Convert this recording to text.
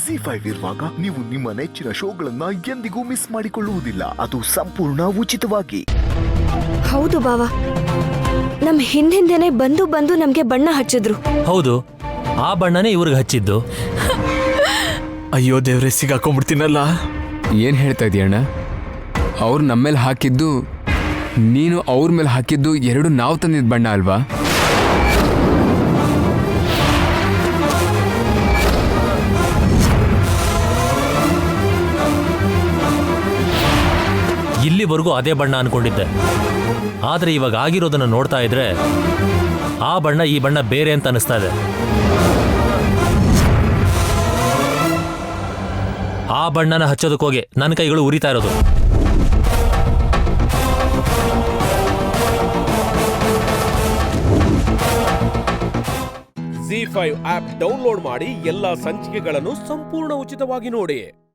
ZEE5 ಇರುವಾಗ ನೀವು ನಿಮ್ಮ ನೆಚ್ಚಿನ ಶೋಗಳನ್ನ ಎಂದಿಗೂ ಮಿಸ್ ಮಾಡಿಕೊಳ್ಳುವುದಿಲ್ಲ. ಅದು ಸಂಪೂರ್ಣ ಉಚಿತವಾಗಿ. ಹೌದು ಬಾವ, ನಮ್ ಹಿಂದಿಂದೇನೆ ಬಂದು ನಮ್ಗೆ ಬಣ್ಣ ಹಚ್ಚಿದ್ರು. ಹೌದು, ಆ ಬಣ್ಣನೇ ಇವ್ರಿಗೆ ಹಚ್ಚಿದ್ದು. ಅಯ್ಯೋ ದೇವ್ರೆ, ಸಿಗಾಕೊಂಡ್ಬಿಡ್ತೀನಲ್ಲ. ಏನ್ ಹೇಳ್ತಾ ಇದೀಯಣ್ಣ? ಅವ್ರು ನಮ್ಮೇಲೆ ಹಾಕಿದ್ದು, ನೀನು ಅವ್ರ ಮೇಲೆ ಹಾಕಿದ್ದು ಎರಡು ನಾವು ತಂದಿದ್ ಬಣ್ಣ ಅಲ್ವಾ? ಇಲ್ಲಿವರೆಗೂ ಅದೇ ಬಣ್ಣ ಅನ್ಕೊಂಡಿದ್ದೆ, ಆದ್ರೆ ಇವಾಗ ಆಗಿರೋದನ್ನ ನೋಡ್ತಾ ಇದ್ರೆ ಆ ಬಣ್ಣ ಈ ಬಣ್ಣ ಬೇರೆ ಅಂತ ಅನಿಸ್ತಾ ಇದೆ. ಆ ಬಣ್ಣನ ಹಚ್ಚೋದಕ್ಕೋಗಿ ನನ್ನ ಕೈಗಳು ಉರಿತಾ ಇರೋದು. ZEE5 ಆಪ್ ಡೌನ್ಲೋಡ್ ಮಾಡಿ ಎಲ್ಲಾ ಸಂಚಿಕೆಗಳನ್ನು ಸಂಪೂರ್ಣ ಉಚಿತವಾಗಿ ನೋಡಿ.